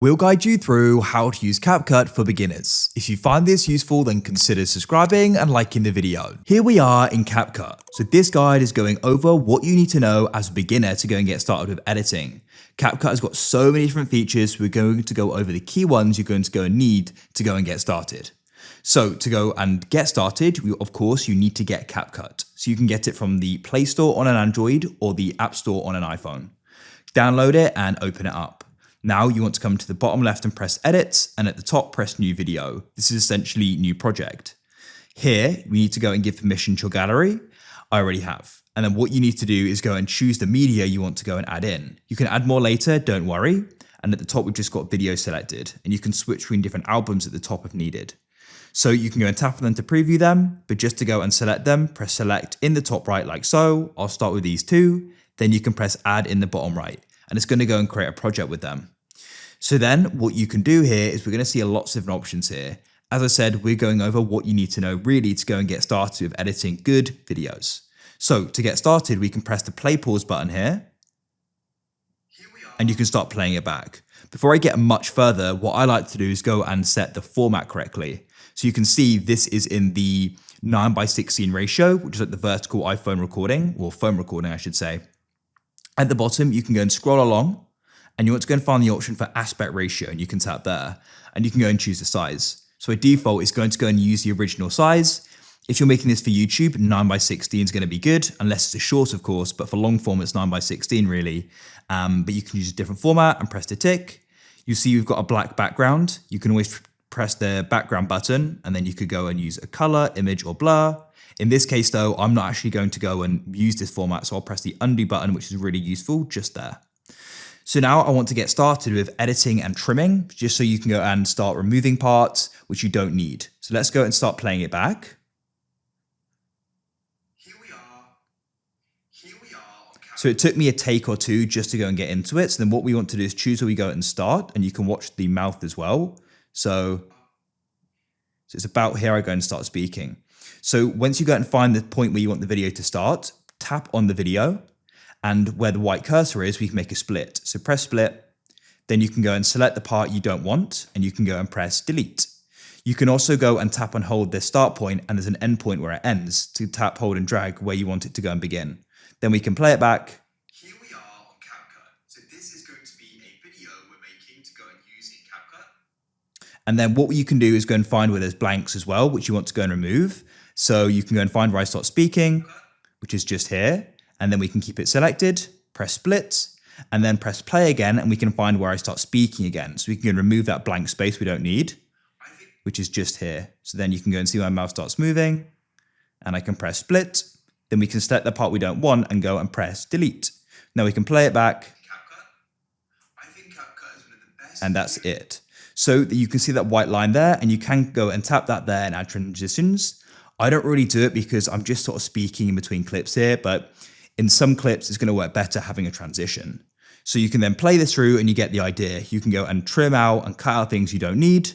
We'll guide you through how to use CapCut for beginners. If you find this useful, then consider subscribing and liking the video. Here we are in CapCut. So this guide is going over what you need to know as a beginner to go and get started with editing. CapCut has got so many different features. We're going to go over the key ones you're going to go and need to go and get started. So to go and get started, of course, you need to get CapCut. So you can get it from the Play Store on an Android or the App Store on an iPhone. Download it and open it up. Now you want to come to the bottom left and press edit, and at the top press new video. This is essentially new project. Here we need to go and give permission to your gallery. I already have. And then what you need to do is go and choose the media you want to go and add in. You can add more later, don't worry. And at the top we've just got video selected, and you can switch between different albums at the top if needed. So you can go and tap on them to preview them, but just to go and select them, press select in the top right like so. I'll start with these two. Then you can press add in the bottom right, and it's going to go and create a project with them. So then what you can do here is we're going to see lots of different options here. As I said, we're going over what you need to know really to go and get started with editing good videos. So to get started, we can press the play pause button here, and you can start playing it back. Before I get much further, what I like to do is go and set the format correctly. So you can see this is in the 9:16 ratio, which is like the vertical iPhone recording, or phone recording, I should say. At the bottom, you can go and scroll along, and you want to go and find the option for aspect ratio, and you can tap there, and you can go and choose the size. So by default, it's going to go and use the original size. If you're making this for YouTube, 9:16 is going to be good, unless it's a short, of course, but for long form, it's 9:16 really. But you can use a different format and press the tick. You see you've got a black background. You can always press the background button, and then you could go and use a color, image, or blur. In this case though, I'm not actually going to go and use this format, so I'll press the undo button, which is really useful just there. So now I want to get started with editing and trimming, just so you can go and start removing parts which you don't need. So let's go and start playing it back. Here we are. So it took me a take or two just to go and get into it. So then what we want to do is choose where we go and start, and you can watch the mouth as well. So it's about here I go and start speaking. So once you go and find the point where you want the video to start, tap on the video, and where the white cursor is, we can make a split. So press split, then you can go and select the part you don't want, and you can go and press delete. You can also go and tap and hold the start point, and there's an end point where it ends, to tap, hold, and drag where you want it to go and begin. Then we can play it back. Here we are on CapCut. So this is going to be a video we're making to go and use in CapCut. And then what you can do is go and find where there's blanks as well, which you want to go and remove. So you can go and find where I start speaking, which is just here. And then we can keep it selected, press split, and then press play again, and we can find where I start speaking again. So we can remove that blank space we don't need, which is just here. So then you can go and see my mouse starts moving, and I can press split. Then we can select the part we don't want and go and press delete. Now we can play it back, and that's it. So you can see that white line there, and you can go and tap that there and add transitions. I don't really do it because I'm just sort of speaking in between clips here, but in some clips, it's going to work better having a transition. So you can then play this through and you get the idea. You can go and trim out and cut out things you don't need.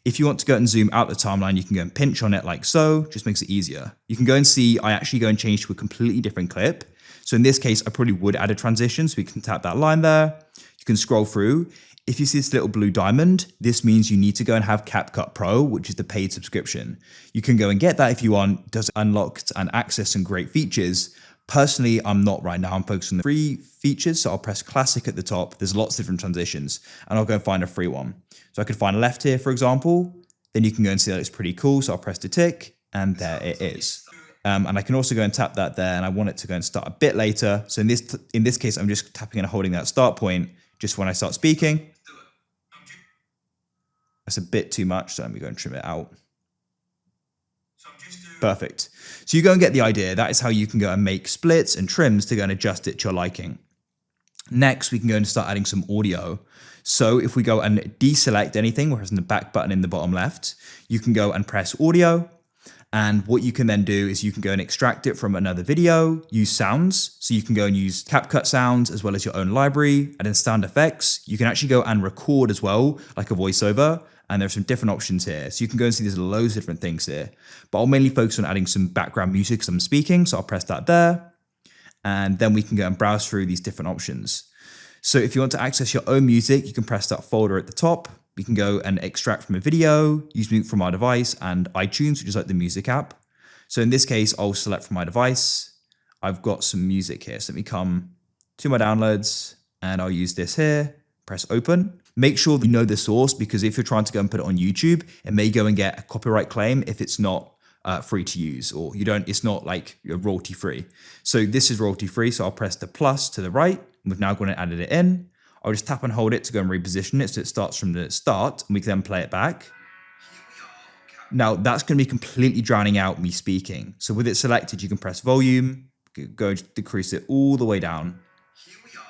If you want to go and zoom out the timeline, you can go and pinch on it like so, just makes it easier. You can go and see, I actually go and change to a completely different clip. So in this case, I probably would add a transition, so we can tap that line there. You can scroll through. If you see this little blue diamond, this means you need to go and have CapCut Pro, which is the paid subscription. You can go and get that if you want. It does unlock and access some great features. Personally, I'm not right now. I'm focused on the free features, so I'll press classic at the top. There's lots of different transitions, and I'll go and find a free one. So I could find left here, for example. Then you can go and see that it's pretty cool. So I'll press the tick, and there it is. And I can also go and tap that there, and I want it to go and start a bit later. So in this case, I'm just tapping and holding that start point just when I start speaking. That's a bit too much, so let me go and trim it out. Perfect. So you go and get the idea. That is how you can go and make splits and trims to go and adjust it to your liking. Next, we can go and start adding some audio. So if we go and deselect anything, we're pressing the back button in the bottom left, you can go and press audio. And what you can then do is you can go and extract it from another video, use sounds. So you can go and use CapCut sounds as well as your own library, and then sound effects. You can actually go and record as well, like a voiceover. And there's some different options here. So you can go and see there's loads of different things here. But I'll mainly focus on adding some background music as I'm speaking. So I'll press that there. And then we can go and browse through these different options. So if you want to access your own music, you can press that folder at the top. We can go and extract from a video, use music from our device and iTunes, which is like the music app. So in this case, I'll select from my device. I've got some music here. So let me come to my downloads and I'll use this here, press open. Make sure that you know the source, because if you're trying to go and put it on YouTube, it may go and get a copyright claim if it's not free to use, or it's not like royalty free. So this is royalty free. So I'll press the plus to the right. We've now gone and added it in. I'll just tap and hold it to go and reposition it so it starts from the start, and we can then play it back. Now that's going to be completely drowning out me speaking. So with it selected, you can press volume, go and decrease it all the way down.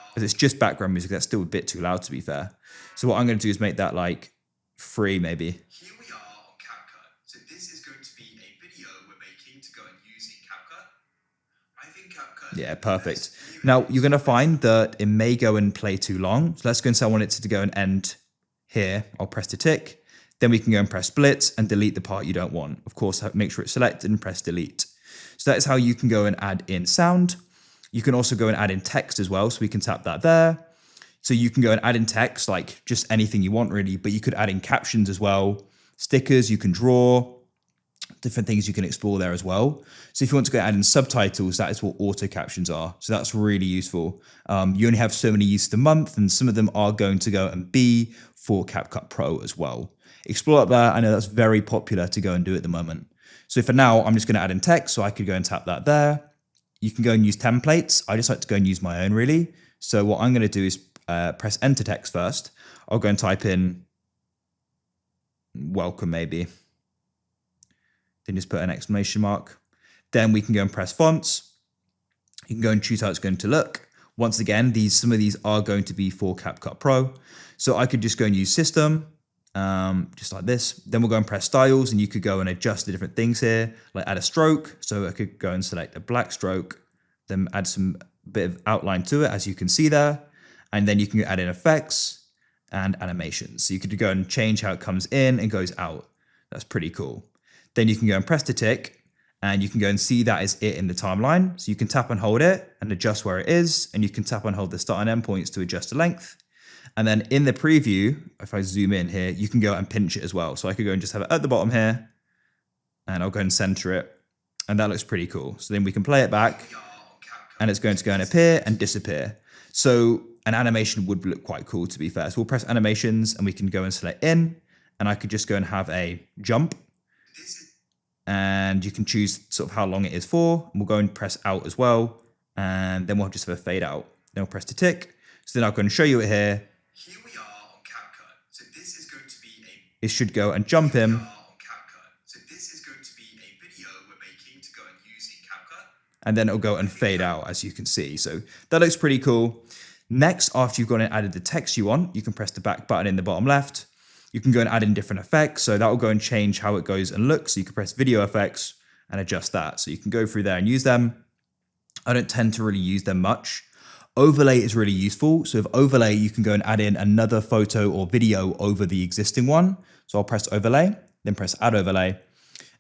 Because it's just background music, that's still a bit too loud to be fair. So what I'm going to do is make that like 3 maybe. Here we are on CapCut. So this is going to be a video we're making to go and use in CapCut. I think CapCut... Yeah, perfect. Now you're going to find that it may go and play too long. So let's go and say I want it to go and end here. I'll press the tick. Then we can go and press split and delete the part you don't want. Of course, make sure it's selected and press delete. So that is how you can go and add in sound. You can also go and add in text as well. So we can tap that there. So you can go and add in text, like just anything you want really, but you could add in captions as well, stickers, you can draw, different things you can explore there as well. So if you want to go add in subtitles, that is what auto captions are. So that's really useful. You only have so many uses a month, and some of them are going to go and be for CapCut Pro as well. Explore up there. I know that's very popular to go and do at the moment. So for now, I'm just going to add in text. So I could go and tap that there. You can go and use templates. I just like to go and use my own really. So what I'm going to do is press enter text first. I'll go and type in welcome maybe. Then just put an exclamation mark. Then we can go and press fonts. You can go and choose how it's going to look. Once again, some of these are going to be for CapCut Pro. So I could just go and use system, just like this. Then we'll go and press styles, and you could go and adjust the different things here, like add a stroke. So I could go and select a black stroke, then add some bit of outline to it, as you can see there. And then you can add in effects and animations. So you could go and change how it comes in and goes out. That's pretty cool. Then you can go and press the tick, and you can go and see that is it in the timeline. So you can tap and hold it and adjust where it is. And you can tap and hold the start and end points to adjust the length. And then in the preview, if I zoom in here, you can go and pinch it as well. So I could go and just have it at the bottom here, and I'll go and center it. And that looks pretty cool. So then we can play it back, and it's going to go and appear and disappear. So an animation would look quite cool, to be fair. So we'll press animations, and we can go and select in, and I could just go and have a jump, and you can choose sort of how long it is for. And we'll go and press out as well, and then we'll just have a fade out. Then we'll press the tick. So then I'll go and show you it here. Here we are on CapCut. So this is going to be It should go and jump him. So this is going to be a video we're making to go and use in CapCut. And then it'll go and fade out, as you can see. So that looks pretty cool. Next, after you've gone and added the text you want, you can press the back button in the bottom left. You can go and add in different effects. So that will go and change how it goes and looks. So you can press video effects and adjust that. So you can go through there and use them. I don't tend to really use them much. Overlay is really useful. So with overlay, you can go and add in another photo or video over the existing one. So I'll press overlay, then press add overlay,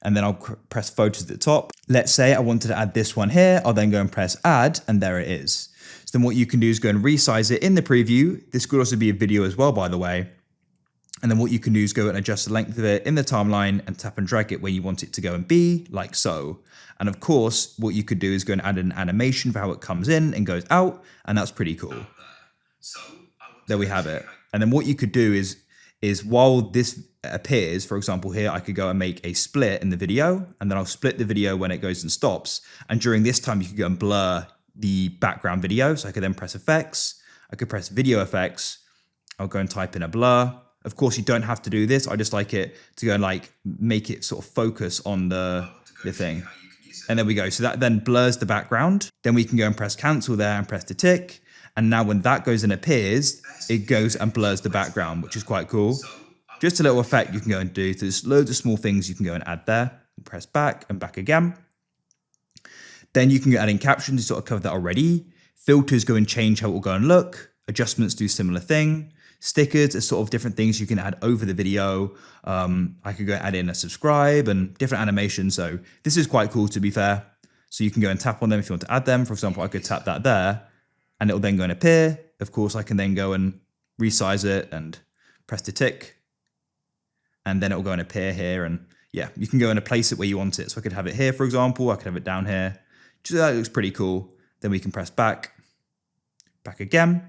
and then I'll press photos at the top. Let's say I wanted to add this one here. I'll then go and press add, and there it is. So then what you can do is go and resize it in the preview. This could also be a video as well, by the way. And then what you can do is go and adjust the length of it in the timeline and tap and drag it where you want it to go and be, like so. And of course, what you could do is go and add an animation for how it comes in and goes out, and that's pretty cool. There we have it. And then what you could do is while this appears, for example here, I could go and make a split in the video, and then I'll split the video when it goes and stops. And during this time, you could go and blur the background video. So I could then press effects. I could press video effects. I'll go and type in a blur. Of course, you don't have to do this. I just like it to go and like make it sort of focus on the thing. And there we go. So that then blurs the background. Then we can go and press cancel there and press the tick. And now when that goes and appears, it goes and blurs the background, which is quite cool. Just a little effect you can go and do. There's loads of small things you can go and add there. Press back and back again. Then you can go add in captions. You sort of covered that already. Filters go and change how it will go and look. Adjustments do similar thing. Stickers are sort of different things you can add over the video. I could go add in a subscribe and different animations. So this is quite cool, to be fair. So you can go and tap on them if you want to add them. For example, I could tap that there, and it'll then go and appear. Of course, I can then go and resize it and press the tick, and then it will go and appear here. And yeah, you can go and place it where you want it. So I could have it here, for example. I could have it down here. That looks pretty cool. Then we can press back again.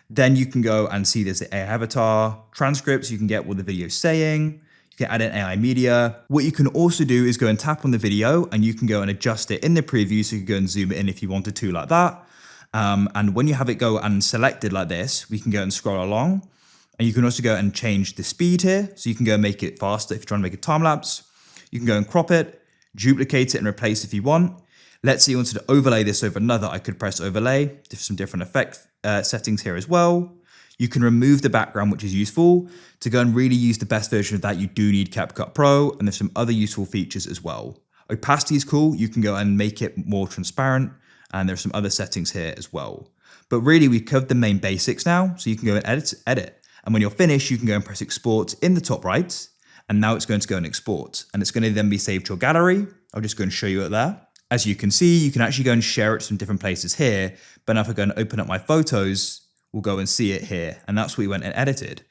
Then you can go and see there's the AI avatar, transcripts. You can get what the video is saying. You can add in AI media. What you can also do is go and tap on the video, and you can go and adjust it in the preview. So you can go and zoom it in if you wanted to, like that. And when you have it go and selected like this, we can go and scroll along. And you can also go and change the speed here. So you can go and make it faster if you're trying to make a time lapse. You can go and crop it, duplicate it, and replace if you want. Let's say you wanted to overlay this over another. I could press overlay, some different effect settings here as well. You can remove the background, which is useful. To go and really use the best version of that, you do need CapCut Pro, and there's some other useful features as well. Opacity is cool. You can go and make it more transparent, and there's some other settings here as well. But really, we've covered the main basics now, so you can go and edit. And when you're finished, you can go and press export in the top right, and now it's going to go and export, and it's going to then be saved to your gallery. I'll just go and show you it there. As you can see, you can actually go and share it to some different places here. But now if I go and open up my photos, we'll go and see it here. And that's what we went and edited.